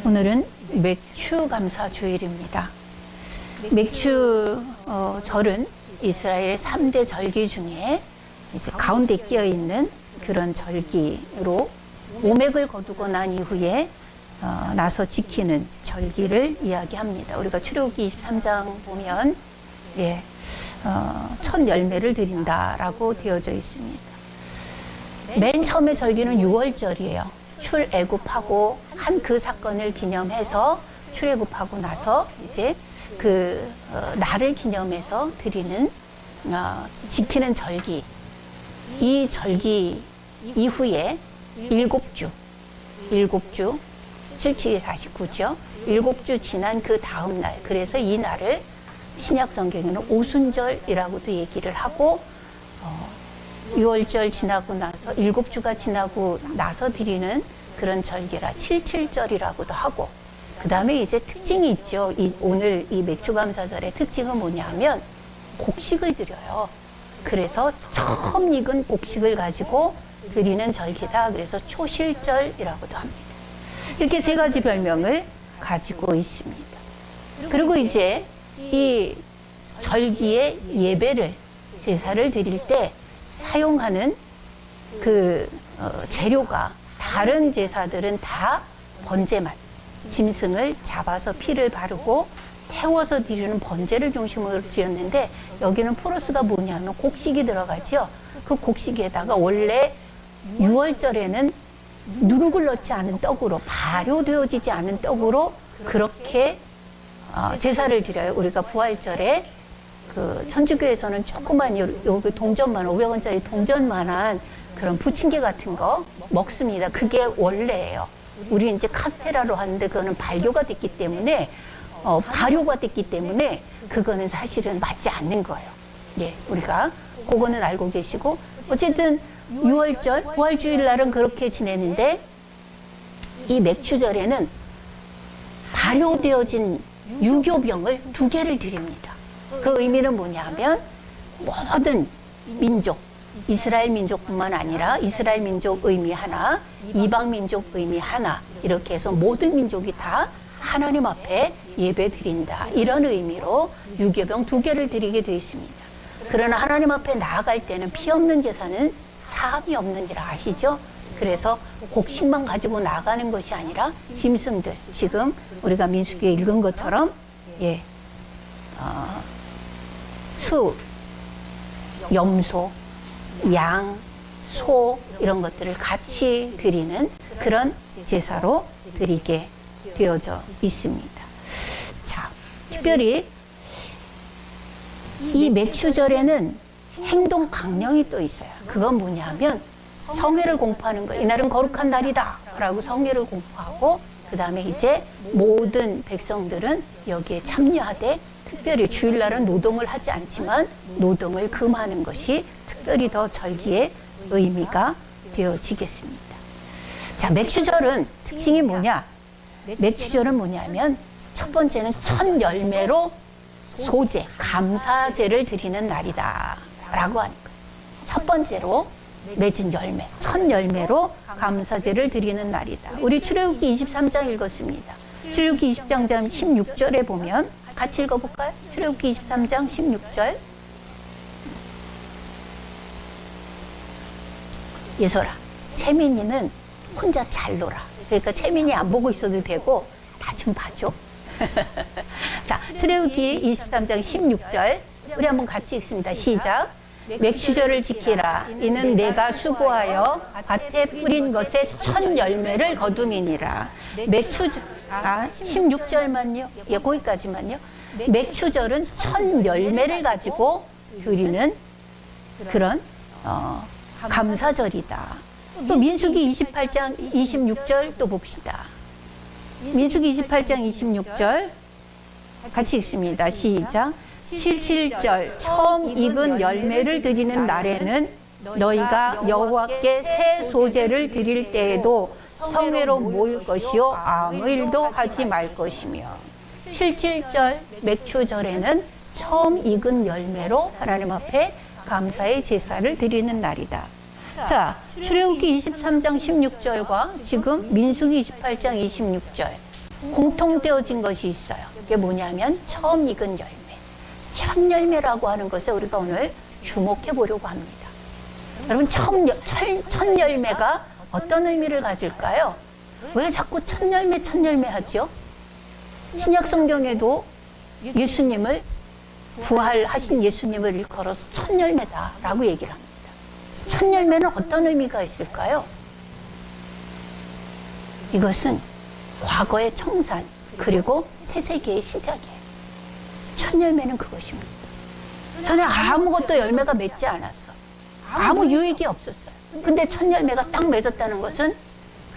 오늘은 맥추감사 주일입니다. 맥추절은 이스라엘의 3대 절기 중에 이제 가운데 끼어 있는 그런 절기로 오맥을 거두고 난 이후에 나서 지키는 절기를 이야기합니다. 우리가 출애굽기 23장 보면 첫 열매를 드린다라고 되어져 있습니다. 맨 처음에 절기는 6월절이에요. 출애굽하고 한 그 사건을 기념해서 출애굽하고 나서 이제 그 날을 기념해서 드리는 지키는 절기. 이 절기 이후에 7주 77이 49죠. 7주 지난 그 다음 날, 그래서 이 날을 신약 성경에는 오순절이라고도 얘기를 하고 6월절 지나고 나서 7주가 지나고 나서 드리는 그런 절기라 77절이라고도 하고, 그 다음에 이제 특징이 있죠. 오늘 이 맥추감사절의 특징은 뭐냐면 곡식을 드려요. 그래서 처음 익은 곡식을 가지고 드리는 절기다. 그래서 초실절이라고도 합니다. 이렇게 세 가지 별명을 가지고 있습니다. 그리고 이제 이 절기의 예배를, 제사를 드릴 때 사용하는 그 재료가, 다른 제사들은 다 번제만, 짐승을 잡아서 피를 바르고 태워서 드리는 번제를 중심으로 드렸는데, 여기는 플러스가 뭐냐면 곡식이 들어가죠. 그 곡식에다가 원래 6월절에는 누룩을 넣지 않은 떡으로, 발효되어지지 않은 떡으로 그렇게 제사를 드려요. 우리가 부활절에 그 천주교에서는 조그만 여기 동전만, 500원짜리 동전만한 그런 부침개 같은 거 먹습니다. 그게 원래예요. 우리 이제 카스테라로 하는데 그거는 발효가 됐기 때문에 발효가 됐기 때문에 그거는 사실은 맞지 않는 거예요. 우리가 그거는 알고 계시고, 어쨌든 6월절 부활주일 날은 그렇게 지내는데, 이 맥추절에는 발효되어진 유교병을 2개를 드립니다. 그 의미는 뭐냐면 모든 민족, 이스라엘 민족뿐만 아니라 이스라엘 민족 의미 하나, 이방 민족 의미 하나, 이렇게 해서 모든 민족이 다 하나님 앞에 예배 드린다, 이런 의미로 유교병 2개를 드리게 되어 있습니다. 그러나 하나님 앞에 나아갈 때는 피 없는 제사는 사함이 없느니라 아시죠? 그래서 곡식만 가지고 나가는 것이 아니라 짐승들, 지금 우리가 민수기에 읽은 것처럼 수, 염소, 양, 소, 이런 것들을 같이 드리는 그런 제사로 드리게 되어져 있습니다. 자, 특별히 이 맥추절에는 행동 강령이 또 있어요. 그건 뭐냐면 성회를 공포하는 거예요. 이날은 거룩한 날이다 라고 성회를 공포하고, 그 다음에 이제 모든 백성들은 여기에 참여하되, 특별히 주일날은 노동을 하지 않지만 노동을 금하는 것이 특별히 더 절기의 의미가 되어지겠습니다. 자, 맥추절은 특징이 뭐냐? 맥추절은 뭐냐면 첫 번째는 첫 열매로 소제, 감사제를 드리는 날이다 라고 하는 거예요. 첫 번째로 맺은 열매, 첫 열매로 감사제를 드리는 날이다. 우리 출애굽기 23장 읽었습니다. 출애굽기 20장 16절에 보면 같이 읽어볼까요? 출애굽기 23장 16절. 예솔아, 채민이는 혼자 잘 놀아. 그러니까 채민이 안 보고 있어도 되고 나 좀 봐줘. 자, 출애굽기 23장 16절 우리 한번 같이 읽습니다. 시작. 맥추절을 지키라. 이는 내가 수고하여 밭에 뿌린 것의 첫 열매를 거둠이니라. 맥추절, 16절만요. 거기까지만요. 맥추절은 첫 열매를 가지고 드리는 그런 감사절이다. 또 민수기 28장 26절 또 봅시다. 민수기 28장 26절 같이 읽습니다. 시작. 77절 처음 익은 열매를 드리는 날에는 너희가 여호와께 새 소제를 드릴 때에도 성회로 모일 것이요 아무 일도 하지 말 것이며, 77절 맥추절에는 처음 익은 열매로 하나님 앞에 감사의 제사를 드리는 날이다. 자, 출애굽기 23장 16절과 지금 민수기 28장 26절 공통되어진 것이 있어요. 그게 뭐냐면 처음 익은 열매. 첫 열매라고 하는 것에 우리가 오늘 주목해 보려고 합니다. 여러분, 첫 열매가 어떤 의미를 가질까요? 왜 자꾸 첫 열매 하죠? 신약 성경에도 예수님을, 부활하신 예수님을 일컬어서 첫 열매다라고 얘기를 합니다. 첫 열매는 어떤 의미가 있을까요? 이것은 과거의 청산, 그리고 새 세계의 시작이에요. 첫 열매는 그것입니다. 저는 아무것도 열매가 맺지 않았어. 아무 유익이 없었어요. 근데 첫 열매가 딱 맺었다는 것은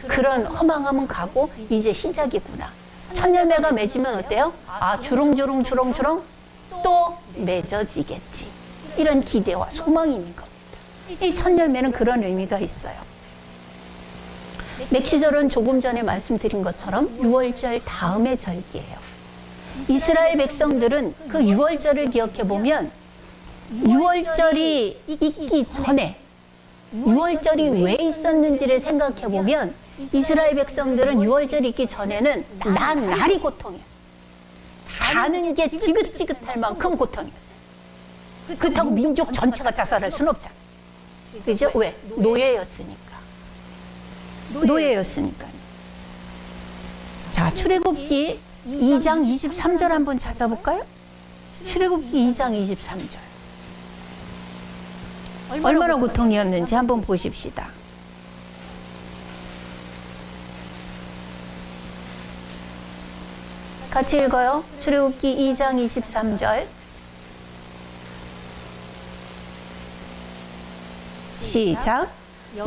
그런 허망함은 가고 이제 시작이구나. 첫 열매가 맺으면 어때요? 아, 주렁주렁 또 맺어지겠지. 이런 기대와 소망이 있는 겁니다. 이 첫 열매는 그런 의미가 있어요. 맥시절은 조금 전에 말씀드린 것처럼 6월절 다음의 절기예요. 이스라엘 백성들은 그 6월절을 기억해 보면 6월절이 있기 전에 6월절이 왜 있었는지를 생각해 보면 이스라엘 백성들은 6월절이 있기 전에는 날이 고통이었어요. 사는 게 지긋지긋할 만큼 고통이었어요. 그렇다고 민족 전체가 자살할 수는 없잖아요. 그죠? 왜? 노예였으니까. 자, 출애굽기 2장 23절 한번 찾아볼까요? 출애굽기 2장 23절. 얼마나 고통이었는지 한번 보십시다. 같이 읽어요. 출애굽기 2장 23절. 시작.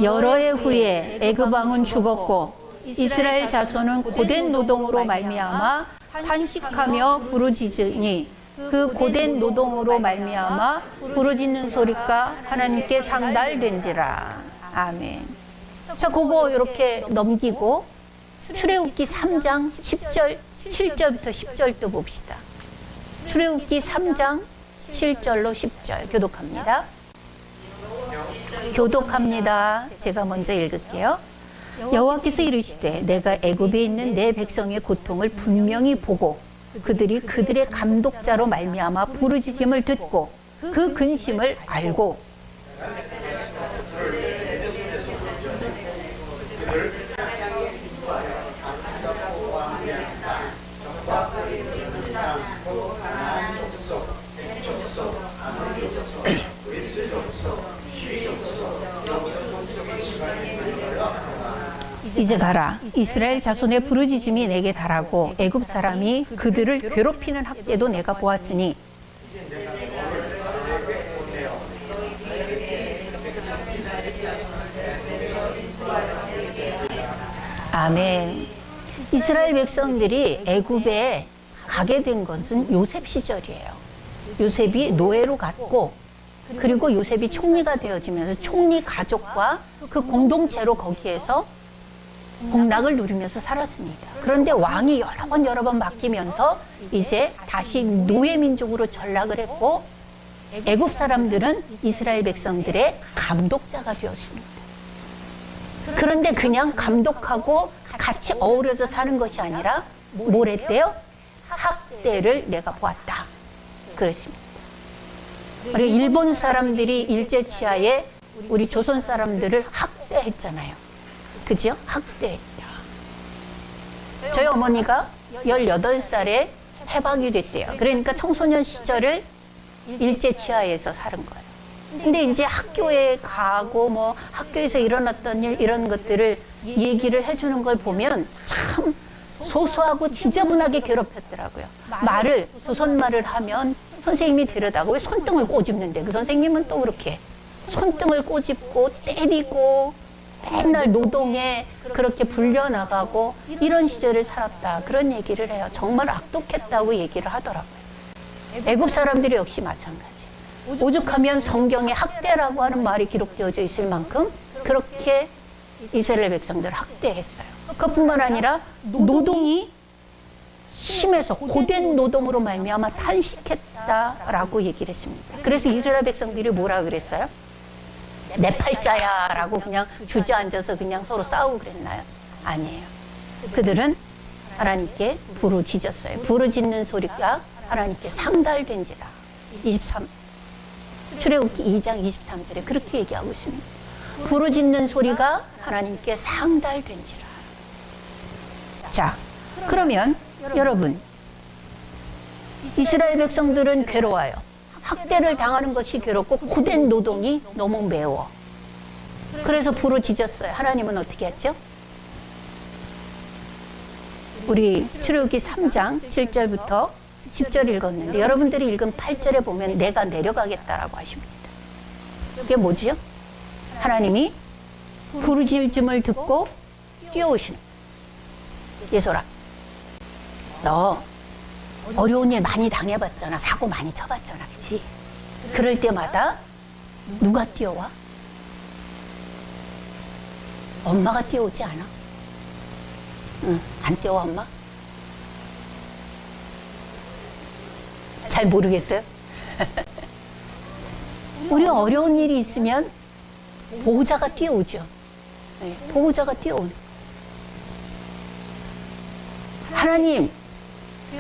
여러 해 후에 애굽 왕은 죽었고 이스라엘 자손은 고된 노동으로 말미암아 탄식하며 부르짖으니 그 고된 노동으로 말미암아 부르짖는 소리가 하나님께 상달된지라. 아멘. 자, 그거 이렇게 넘기고 출애굽기 3장 10절 7절부터 10절도 봅시다. 출애굽기 3장 7절로 10절 교독합니다. 제가 먼저 읽을게요. 여호와께서 이르시되 내가 애굽에 있는 내 백성의 고통을 분명히 보고 그들의 감독자로 말미암아 부르짖음을 듣고 그 근심을 알고 이제 가라. 이스라엘 자손의 부르짖음이 내게 달하고 애굽 사람이 그들을 괴롭히는 학대도 내가 보았으니 아멘. 이스라엘 백성들이 애굽에 가게 된 것은 요셉 시절이에요. 요셉이 노예로 갔고 그리고 요셉이 총리가 되어지면서 총리 가족과 그 공동체로 거기에서 복락을 누리면서 살았습니다. 그런데 왕이 여러 번 바뀌면서 이제 다시 노예 민족으로 전락을 했고 애굽 사람들은 이스라엘 백성들의 감독자가 되었습니다. 그런데 그냥 감독하고 같이 어우러져 사는 것이 아니라 뭘 했대요? 학대를 내가 보았다. 그렇습니다. 우리 일본 사람들이 일제치하에 우리 조선 사람들을 학대했잖아요. 그죠? 학대했다. 저희 어머니가 18살에 해방이 됐대요. 그러니까 청소년 시절을 일제치하에서 사는 거예요. 근데 이제 학교에 가고 뭐 학교에서 일어났던 일 이런 것들을 얘기를 해주는 걸 보면 참 소소하고 지저분하게 괴롭혔더라고요. 조선말을 하면 선생님이 데려다가 왜 손등을 꼬집는데 그 선생님은 또 그렇게 손등을 꼬집고 때리고 맨날 노동에 그렇게 불려나가고 이런 시절을 살았다. 그런 얘기를 해요. 정말 악독했다고 얘기를 하더라고요. 애굽 사람들이 역시 마찬가지. 오죽하면 성경에 학대라고 하는 말이 기록되어져 있을 만큼 그렇게 이스라엘 백성들을 학대했어요. 그뿐만 아니라 노동이 심해서 고된 노동으로 말미암아 탄식했다라고 얘기를 했습니다. 그래서 이스라엘 백성들이 뭐라 그랬어요? 내 팔자야 라고 그냥 주저앉아서 그냥 서로 싸우고 그랬나요? 아니에요. 그들은 하나님께 부르짖었어요. 부르짖는 소리가 하나님께 상달된지라. 23 출애굽기 2장 23절에 그렇게 얘기하고 있습니다. 부르짖는 소리가 하나님께 상달된지라. 자, 그러면 여러분, 이스라엘 백성들은 괴로워요. 학대를 당하는 것이 괴롭고 고된 노동이 너무 매워. 그래서 부르짖었어요. 하나님은 어떻게 했죠? 우리 출애굽기 3장 7절부터 10절 읽었는데 여러분들이 읽은 8절에 보면 내가 내려가겠다라고 하십니다. 그게 뭐지요? 하나님이 부르짖음을 듣고 뛰어오시는 거예요. 예솔아, 너 어려운 일 많이 당해봤잖아. 사고 많이 쳐봤잖아. 그치? 그럴 때마다 누가 뛰어와? 엄마가 뛰어오지 않아? 응, 안 뛰어와 엄마? 잘 모르겠어요? 우리 어려운 일이 있으면 보호자가 뛰어오죠. 네, 보호자가 뛰어오는. 하나님,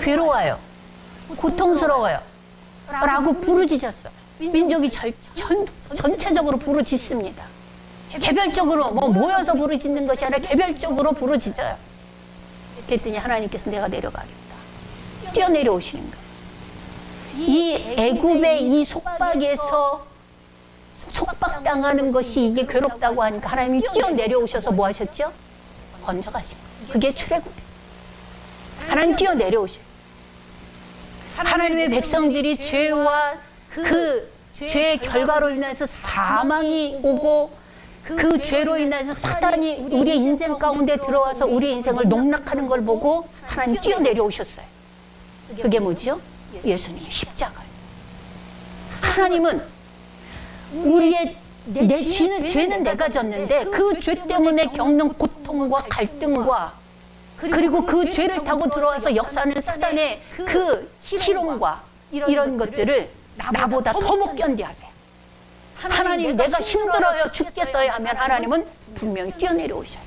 괴로워요. 고통스러워요. 라고 부르짖었어요. 민족이 전체적으로 부르짖습니다. 개별적으로 모여서 부르짖는 것이 아니라 개별적으로 부르짖어요. 그랬더니 하나님께서 내가 내려가겠다. 뛰어내려오시는 거예요. 이 애굽의 이 속박에서 속박당하는 것이 이게 괴롭다고 하니까 하나님이 뛰어내려오셔서 뭐 하셨죠? 건져가신 거예요. 그게 출애굽이에요. 하나님 뛰어내려오셔요. 하나님의 백성들이 죄와 그 죄의 결과로 인해서 사망이 오고 그 죄로 인해서 사단이 우리의 인생 가운데 들어와서 우리의 인생을 농락하는 걸 보고 하나님 뛰어내려오셨어요. 그게 뭐죠? 예수님 십자가예요. 하나님은 우리의 죄는 내가 졌는데 그 죄 때문에 겪는 고통과 갈등과 그리고 그 죄를 타고 들어와서 역사하는 사단의 그 희롱과 이런 것들을 나보다 더 못 견디하세요. 하나님, 내가 힘들어요, 죽겠어요 하면 하나님은 분명히 뛰어내려오셔요.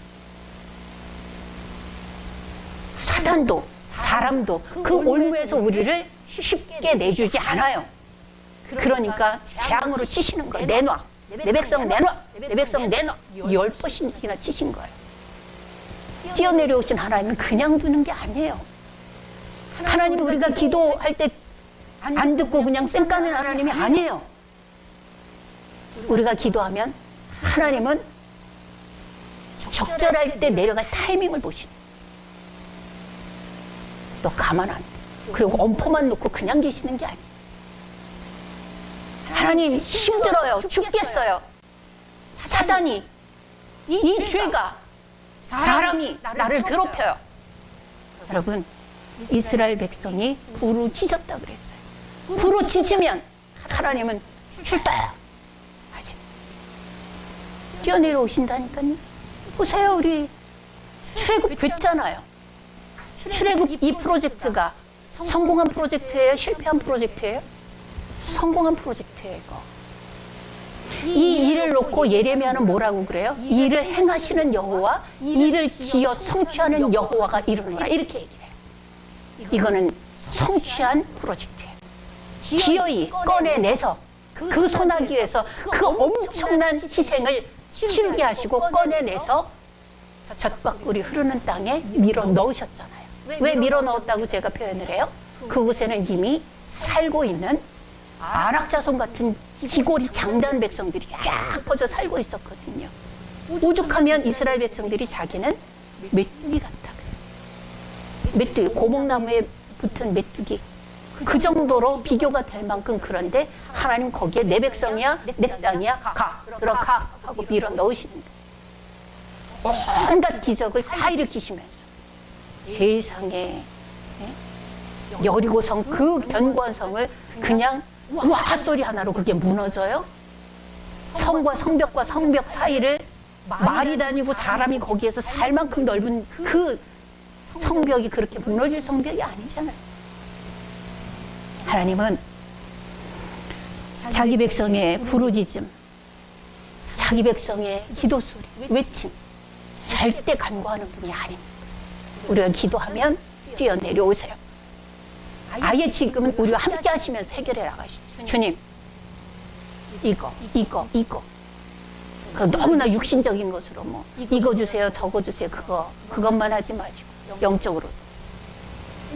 사단도 사람도 그 올무에서 우리를 쉽게 내주지 않아요. 그러니까 재앙으로 치시는 거예요. 내놔, 내 백성 내놔, 내 백성 내놔. 10번씩이나 치신 거예요. 뛰어내려오신 하나님은 그냥 두는 게 아니에요. 하나님이 우리가 기도할 때 안 듣고 그냥 쌩까는 하나님이 아니에요. 우리가 기도하면 하나님은 적절할 때 내려갈 타이밍을 보시는. 너 가만 안 돼. 그리고 엄포만 놓고 그냥 계시는 게 아니에요. 하나님 힘들어요. 죽겠어요. 사단이 이 죄가 사람이 나를 괴롭혀요. 여러분, 이스라엘 백성이 부르짖었다 그랬어요. 부르짖으면 하나님은 출다야 하지. 뛰어내려오신다니까요. 보세요, 우리 출애굽 됐잖아요. 출애굽 이 프로젝트가 성공한 프로젝트예요? 실패한 프로젝트예요? 성공한 프로젝트예요, 이거. 이 일을 놓고 예레미야는 뭐라고 그래요? 이 일을 행하시는 여호와, 이를 지어 성취하는 여호와가 이르노라. 이렇게 얘기해요. 이거는 성취한 프로젝트예요. 기어이 꺼내내서 그 소나기에서 그 엄청난 희생을 치르게 하시고 꺼내내서 젖밥꿀이 흐르는 땅에 밀어 넣으셨잖아요. 왜 밀어 넣었다고 제가 표현을 해요? 그곳에는 이미 살고 있는 안악자손 같은 기골이 장대한 백성들이 쫙 퍼져 살고 있었거든요. 오죽하면 이스라엘 백성들이 자기는 메뚜기 같다 그래요. 메뚜기, 고목나무에 붙은 메뚜기. 그 정도로 비교가 될 만큼. 그런데 하나님 거기에 내 백성이야, 내 땅이야, 들어가 하고 밀어 넣으시는 거예요. 온갖 기적을 다 일으키시면서 세상에 여리고성 그 견고한 성을 그냥 와 소리 하나로 그게 무너져요? 성과 성벽과 성벽 사이를 말이 다니고 사람이 거기에서 살 만큼 넓은 그 성벽이 그렇게 무너질 성벽이 아니잖아요. 하나님은 자기 백성의 부르짖음, 자기 백성의 기도 소리, 외침 절대 간과하는 분이 아닙니다. 우리가 기도하면 뛰어내려오세요. 아예 지금은 우리와 함께 하시면서 해결해 나가시죠. 주님, 이거. 그 너무나 육신적인 것으로 뭐 이거 주세요, 저거 주세요, 그것만 하지 마시고 영적으로.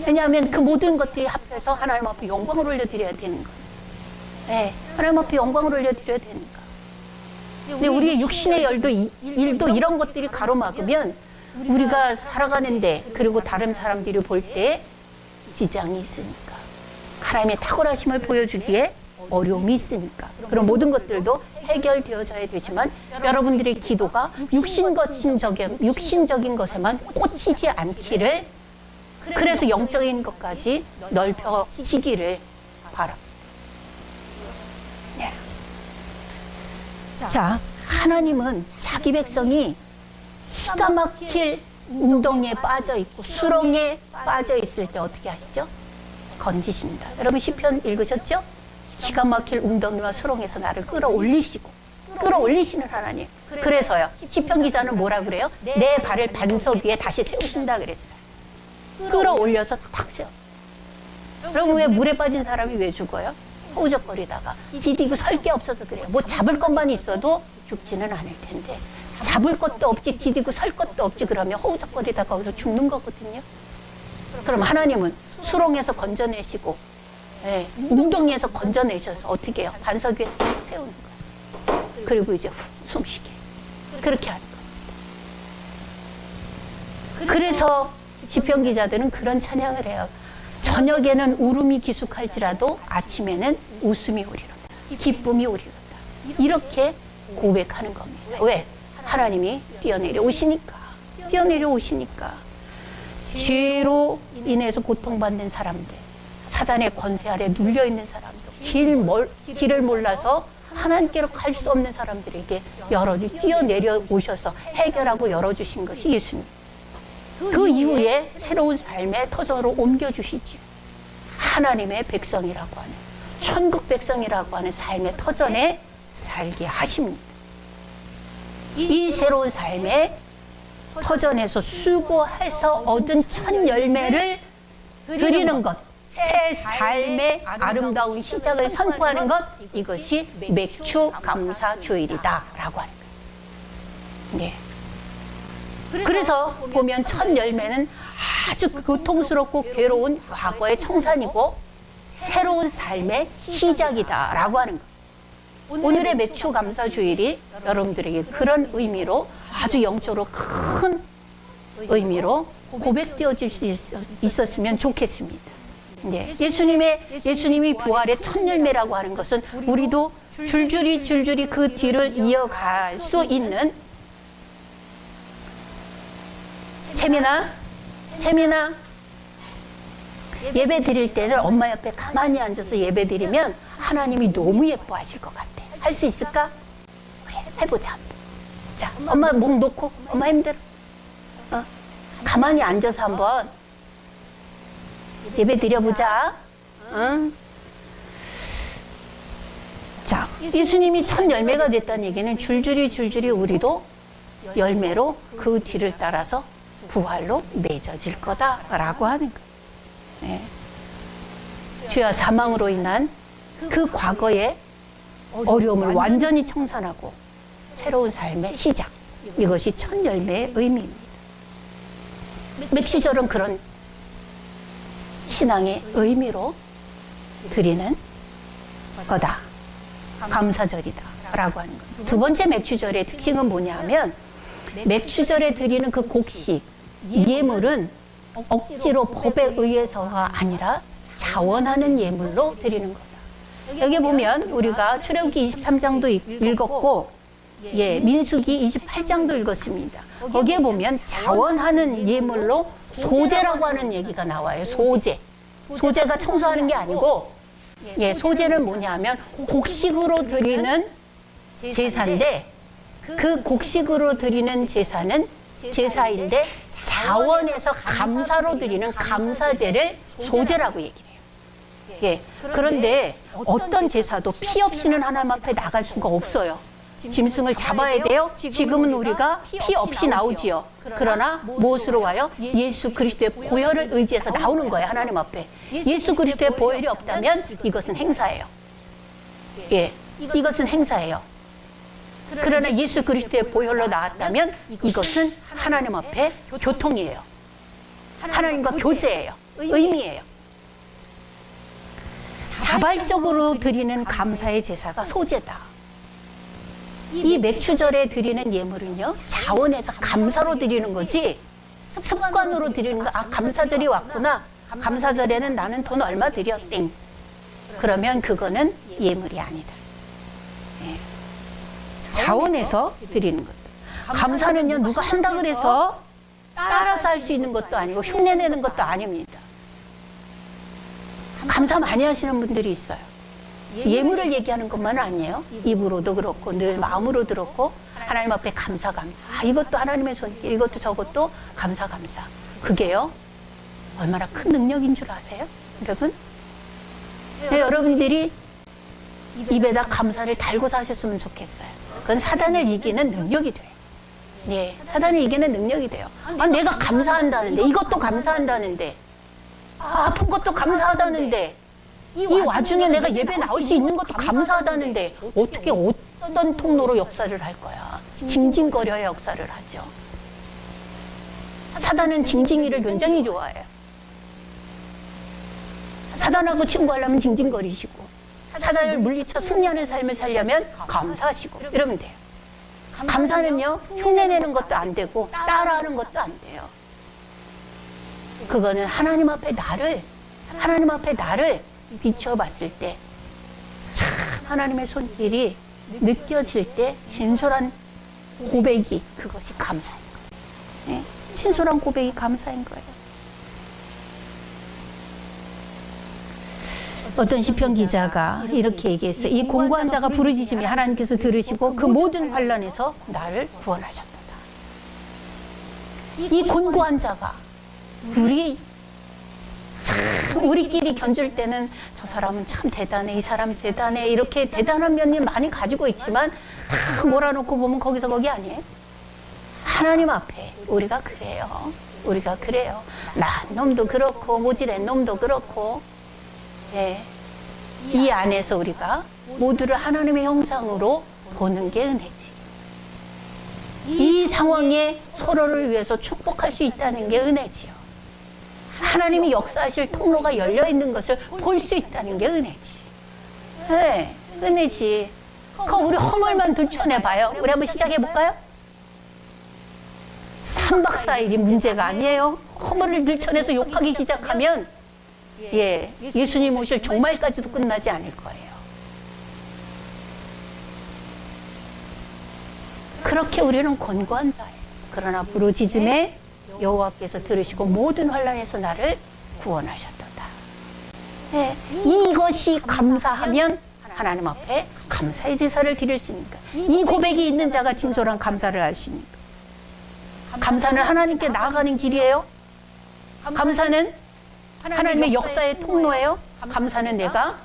왜냐하면 그 모든 것들이 합해서 하나님 앞에 영광을 올려드려야 되는 거예요. 네, 하나님 앞에 영광을 올려드려야 되니까. 근데 우리의 육신의 일도 이런 것들이 가로막으면 우리가 살아가는데, 그리고 다른 사람들이 볼 때 지장이 있으니까, 하나님의 탁월하심을 보여주기에 어려움이 있으니까, 그런 모든 것들도 해결되어져야 되지만, 여러분들의 기도가 육신적인 것에만 꽂히지 않기를, 그래서 영적인 것까지 넓혀지기를 바랍니다. 네. 자, 하나님은 자기 백성이 기가 막힐 웅덩이에 빠져 있고 수렁에 빠져 있을 때 어떻게 하시죠? 건지신다. 여러분 시편 읽으셨죠? 기가 막힐 웅덩이와 수렁에서 나를 끌어올리시는 하나님. 그래서요, 시편 기자는 뭐라 그래요? 내 발을 반석 위에 다시 세우신다 그랬어요. 끌어올려서 탁 세워. 여러분, 왜 물에 빠진 사람이 왜 죽어요? 허우적거리다가 디디고 설 게 없어서 그래요. 뭐 잡을 것만 있어도 죽지는 않을 텐데, 잡을 것도 없지, 디디고 설 것도 없지, 그러면 허우적거리다가 거기서 죽는 거거든요. 그럼 하나님은 수렁에서 건져내시고, 예, 웅덩이에서 건져내셔서 어떻게 해요? 반석 위에 딱 세우는 거예요. 그리고 이제 훅 숨쉬게. 그렇게 하는 거예요. 그래서 시편 기자들은 그런 찬양을 해요. 저녁에는 울음이 기숙할지라도 아침에는 웃음이 오리로다. 기쁨이 오리로다. 이렇게 고백하는 겁니다. 왜? 하나님이 뛰어내려 오시니까. 죄로 인해서 고통받는 사람들, 사단의 권세 아래 눌려있는 사람들, 길을 몰라서 하나님께로 갈 수 없는 사람들에게 뛰어내려 오셔서 해결하고 열어주신 것이 예수님. 그 이후에 새로운 삶의 터전으로 옮겨주시지. 하나님의 백성이라고 하는, 천국 백성이라고 하는 삶의 터전에 살게 하십니다. 이 새로운 삶의 터전에서 수고해서 얻은 첫 열매를 드리는 것, 새 삶의 아름다운 시작을 선포하는 것, 이것이 맥주 감사 주일이다 라고 하는 거예요. 네. 그래서 보면 첫 열매는 아주 고통스럽고 괴로운 과거의 청산이고 새로운 삶의 시작이다 라고 하는 거예요. 오늘의 맥주 감사 주일이 여러분들에게 그런 의미로, 아주 영적으로 큰 의미로 고백되어질 수 있었으면 좋겠습니다. 네. 예수님이 부활의 첫 열매라고 하는 것은 우리도 줄줄이 그 뒤를 이어갈 수 있는, 채민아, 예배 드릴 때는 엄마 옆에 가만히 앉아서 예배 드리면 하나님이 너무 예뻐하실 것 같아. 할 수 있을까? 그래, 해보자. 자, 엄마 목 놓고, 엄마 힘들어. 가만히 앉아서 한번 예배 드려보자. 응? 자, 예수님이 첫 열매가 됐다는 얘기는 줄줄이 우리도 열매로 그 뒤를 따라서 부활로 맺어질 거다라고 하는 거예요. 네. 죄와 사망으로 인한 그 과거의 어려움을 완전히 청산하고 새로운 삶의 시작, 이것이 첫 열매의 의미입니다. 맥시절은 그런 신앙의 의미로 드리는 거다, 감사절이다 라고 하는 거예요. 두 번째 맥주절의 특징은 뭐냐 하면, 맥주절에 드리는 그 곡식, 예물은 억지로 법에 의해서가 아니라 자원하는 예물로 드리는 거다. 여기 보면 우리가 출애굽기 23장도 읽었고, 예, 민수기 28장도 읽었습니다. 거기에 보면 자원하는 예물로 소제라고 하는 얘기가 나와요. 소제가 청소하는 게 아니고, 예, 소제는 뭐냐면 곡식으로 드리는 제사인데, 그 곡식으로 드리는 제사인데 자원에서 감사로 드리는 감사제를 소제라고 얘기해요. 예. 그런데 어떤 제사도 피 없이는 하나님 앞에 나갈 수가 없어요. 짐승을 잡아야 돼요? 지금은 우리가 피 없이 나오지요. 그러나 무엇으로 와요? 예수 그리스도의 보혈을 의지해서 나오는 거예요. 하나님 앞에. 예수 그리스도의 보혈이 없다면 이것은 행사예요. 예, 이것은 행사예요. 그러나 예수 그리스도의 보혈로 나왔다면 이것은 하나님 앞에 교통이에요. 하나님과 교제예요. 의미예요. 자발적으로 드리는 감사의 제사가 소제다. 이 맥추절에 드리는 예물은요, 자원에서 감사로 드리는 거지 습관으로 드리는 거. 아, 감사절이 왔구나. 감사절에는 나는 돈 얼마 드려 땡. 그러면 그거는 예물이 아니다. 예. 자원에서 드리는 것. 감사는요, 누가 한다 그래서 따라서 할 수 있는 것도 아니고 흉내내는 것도 아닙니다. 감사 많이 하시는 분들이 있어요. 예물을 얘기하는 것만은 아니에요. 입으로도 그렇고 늘 마음으로 들었고 하나님 앞에 감사. 아, 이것도 하나님의 손길, 이것도 저것도 감사. 그게요, 얼마나 큰 능력인 줄 아세요? 여러분? 네, 여러분들이 입에다 감사를 달고 사셨으면 좋겠어요. 그건 사단을 이기는 능력이 돼요. 예, 사단을 이기는 능력이 돼요. 아, 내가 감사한다는데, 이것도 감사한다는데, 아픈 것도 감사하다는데, 이 와중에 내가 예배 나올 수 있는 것도 감사하다는데 어떻게 어떤 통로로 역사를 할 거야? 징징거려야 역사를 하죠. 사단은 징징이를 굉장히 좋아해요. 사단하고 친구하려면 징징거리시고, 사단을 물리쳐 승리하는 삶을 살려면 감사하시고 이러면 돼요. 감사는요, 흉내내는 것도 안 되고 따라하는 것도 안 돼요. 그거는 하나님 앞에 나를 비춰봤을 때 참 하나님의 손길이 느껴질 때 진솔한 고백이, 그것이 감사인 거예요. 네? 진솔한 고백이 감사인 거예요. 어떤 시편 기자가 이렇게 얘기했어요. 이 공고한 자가 부르짖음이 하나님께서 들으시고 그 모든 환난에서 나를 구원하셨도다. 이 곤고한 자가, 우리끼리 견줄 때는 저 사람은 참 대단해, 이 사람 대단해, 이렇게 대단한 면이 많이 가지고 있지만 몰아놓고 보면 거기서 거기 아니에요. 하나님 앞에 우리가 그래요. 나한 놈도 그렇고 모질한 놈도 그렇고, 예, 이 안에서 우리가 모두를 하나님의 형상으로 보는 게 은혜지. 이 상황에 서로를 위해서 축복할 수 있다는 게 은혜지요. 하나님이 역사하실 통로가 열려있는 것을 볼 수 있다는 게 은혜지. 네, 은혜지. 우리 허물만 들춰내봐요. 우리 한번 시작해볼까요? 3박 4일이 문제가 아니에요. 허물을 들춰내서 욕하기 시작하면 예, 예수님 오실 종말까지도 끝나지 않을 거예요. 그렇게 우리는 곤고한 자예요. 그러나 부르짖음에 여호와께서 들으시고 모든 환난에서 나를 구원하셨도다. 네, 이것이 감사하면 하나님 앞에 감사의 제사를 드릴 수 있으니까. 이 고백이 있는 자가 진솔한 감사를 할 수 있으니까. 감사는 하나님께 나아가는 길이에요. 감사는 하나님의 역사의 통로예요. 감사는 내가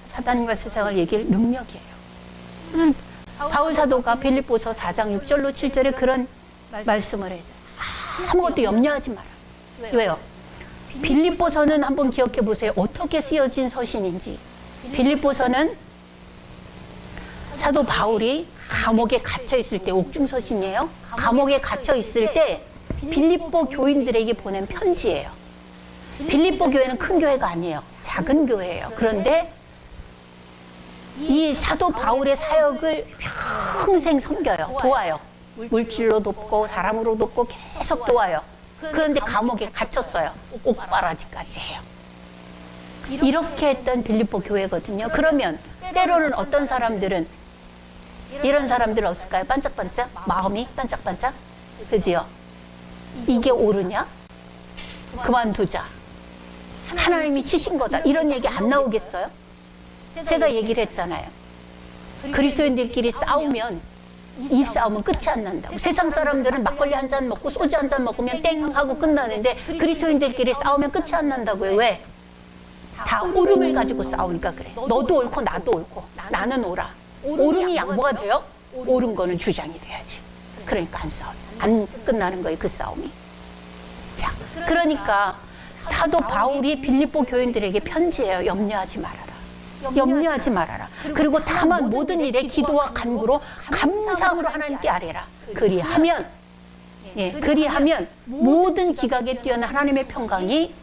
사단과 세상을 이길 능력이에요. 그래서 바울 사도가 빌립보서 4장 6절로 7절에 그런 말씀을 했어요. 아무것도 염려하지 마라. 왜요? 빌립보서는 한번 기억해 보세요. 어떻게 쓰여진 서신인지. 빌립보서는 사도 바울이 감옥에 갇혀 있을 때, 옥중 서신이에요. 감옥에 갇혀 있을 때 빌립보 교인들에게 보낸 편지예요. 빌립보 교회는 큰 교회가 아니에요. 작은 교회예요. 그런데 이 사도 바울의 사역을 평생 섬겨요. 도와요. 물질로 돕고 사람으로 돕고 계속 도와요. 그런데 감옥에 갇혔어요. 옥바라지까지 해요. 이렇게 했던 빌립보 교회거든요. 그러면 때로는 어떤 사람들은 이런 사람들 없을까요? 반짝반짝? 마음이 반짝반짝? 그지요? 이게 옳으냐? 그만두자. 하나님이 치신 거다. 이런 얘기 안 나오겠어요? 제가 얘기를 했잖아요. 그리스도인들끼리 싸우면 이 싸움은 끝이 안 난다고. 세상 사람들은 막걸리 한 잔 먹고 소주 한 잔 먹으면 땡 하고 끝나는데 그리스도인들끼리 싸우면 끝이 안 난다고요. 왜? 다 옳음을 가지고 싸우니까 그래. 너도 옳고 나도 옳고 나는 옳아. 옳음이 양보가 돼요? 옳은 거는 주장이 돼야지. 그러니까 안 끝나는 거예요, 그 싸움이. 자, 그러니까 사도 바울이 빌립보 교인들에게 편지해요. 염려하지 말아라. 염려하지 말아라. 그리고 다만 모든 일에 기도와 간구로 감사함으로 하나님께 아뢰라. 그리하면 모든 지각에 뛰어난 하나님의 평강이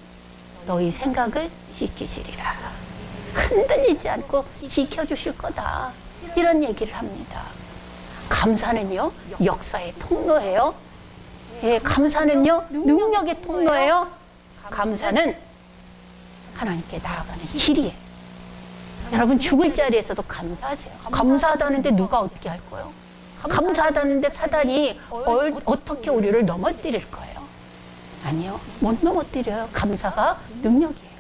너희 생각을 지키시리라. 흔들리지 않고 지켜주실 거다. 이런 얘기를 합니다. 감사는요, 역사의 통로예요. 예, 감사는요, 능력의 통로예요. 감사는 하나님께 나아가는 길이에요. 여러분, 죽을 자리에서도 감사하세요. 감사하다는데 누가 어떻게 할 거예요? 감사하다는데 사단이 어떻게 우리를 넘어뜨릴 거예요? 아니요, 못 넘어뜨려요. 감사가 능력이에요.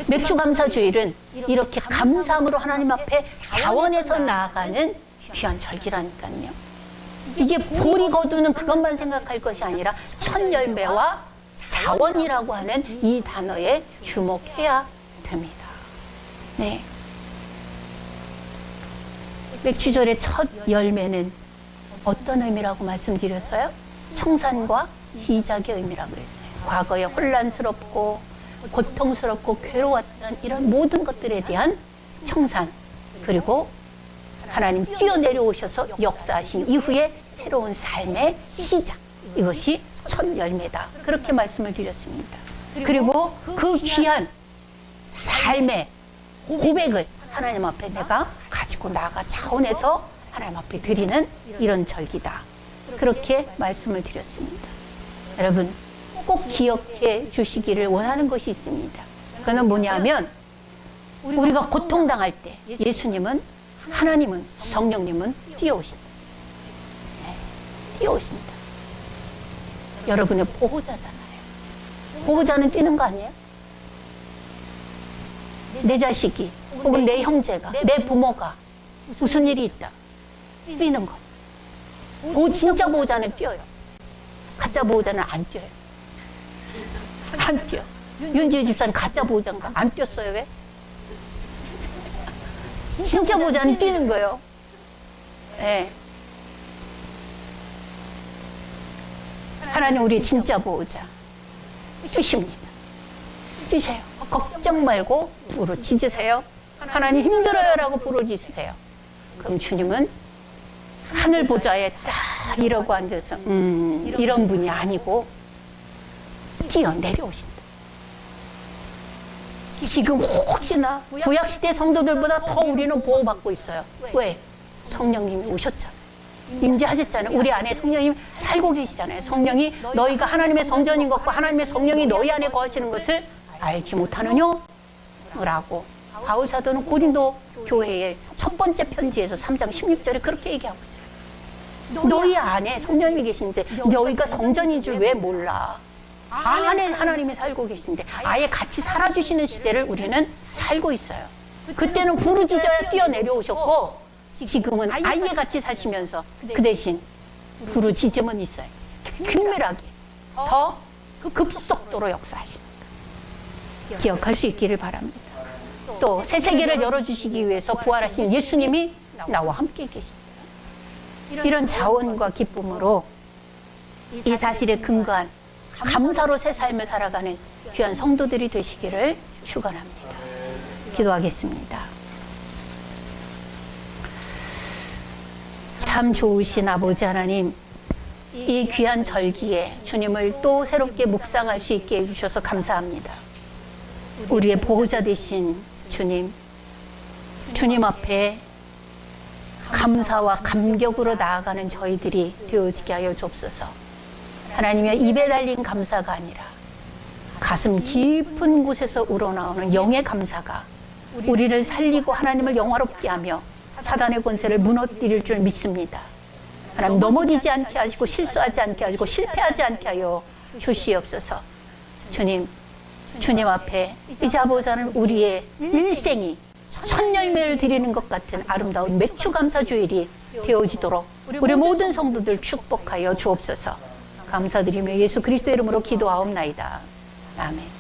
맥주감사주일은 이렇게 감사함으로 하나님 앞에 자원해서 나아가는 귀한 절기라니까요. 이게 보리 거두는 그것만 생각할 것이 아니라 첫 열매와 자원이라고 하는 이 단어에 주목해야 됩니다. 네. 맥주절의 첫 열매는 어떤 의미라고 말씀드렸어요? 청산과 시작의 의미라고 그랬어요. 과거에 혼란스럽고 고통스럽고 괴로웠던 이런 모든 것들에 대한 청산, 그리고 하나님 뛰어내려오셔서 역사하신 이후에 새로운 삶의 시작, 이것이 첫 열매다. 그렇게 말씀을 드렸습니다. 그리고 그 귀한 삶의 고백을 하나님 앞에 내가 가지고 나아가 자원해서 하나님 앞에 드리는 이런 절기다. 그렇게 말씀을 드렸습니다. 여러분, 꼭 기억해 주시기를 원하는 것이 있습니다. 그건 뭐냐면, 우리가 고통당할 때 예수님은, 하나님은, 성령님은 뛰어오신다. 네, 뛰어오신다. 여러분의 보호자잖아요. 보호자는 뛰는 거 아니에요? 내 자식이 혹은 내 형제가, 내 부모가 무슨 일이 있다, 뛰는 거. 진짜 보호자는 뛰어요. 가짜 보호자는 안 뛰어요. 안 뛰어. 윤지혜 집사는 가짜 보호자인가? 안 뛰었어요. 왜? 진짜 보호자는 뛰는 거예요. 네. 하나님 우리의 진짜 보호자 뛰십니다. 뛰세요. 걱정 말고 부르짖으세요. 하나님 힘들어요 라고 부르짖으세요. 그럼 주님은 하늘 보좌에 딱 이러고 앉아서 이런 분이 아니고 뛰어 내려오신다. 지금 혹시나 구약시대 성도들보다 더 우리는 보호받고 있어요. 왜? 성령님이 오셨잖아요. 임재하셨잖아요. 우리 안에 성령님 살고 계시잖아요. 성령이 너희가 하나님의 성전인 것과 하나님의 성령이 너희 안에 거하시는 것을 알지 못하느냐? 라고 바울 사도는 고린도 교회의 첫 번째 편지에서 3장 16절에 그렇게 얘기하고 있어요. 너희 안에 성령님이 계신데 너희가 성전인 줄 왜 몰라? 안에 하나님이 살고 계신데 아예 같이 살아주시는 시대를 우리는 살고 있어요. 그때는 부르짖어야 뛰어내려오셨고 지금은 아예 같이 사시면서 그 대신 부르짖음은 있어요. 긴밀하게 더 급속도로 역사하십니다. 기억할 수 있기를 바랍니다. 또 새 세계를 열어주시기 위해서 부활하신 예수님이 나와 함께 계신다. 이런 자원과 기쁨으로 이 사실에 근거한 감사로 새 삶을 살아가는 귀한 성도들이 되시기를 축원합니다. 기도하겠습니다. 참 좋으신 아버지 하나님, 이 귀한 절기에 주님을 또 새롭게 묵상할 수 있게 해주셔서 감사합니다. 우리의 보호자 되신 주님, 주님 앞에 감사와 감격으로 나아가는 저희들이 되어지게 하여 주옵소서. 하나님의 입에 달린 감사가 아니라 가슴 깊은 곳에서 우러나오는 영의 감사가 우리를 살리고 하나님을 영화롭게 하며 사단의 권세를 무너뜨릴 줄 믿습니다. 하나님, 넘어지지 않게 하시고 실수하지 않게 하시고 실패하지 않게 하여 주시옵소서. 주님 앞에 이자보자는 우리의 일생이 첫 열매를 드리는 것 같은 아름다운 맥주감사주일이 되어지도록 우리 모든 성도들 축복하여 주옵소서. 감사드리며 예수 그리스도의 이름으로 기도하옵나이다. 아멘.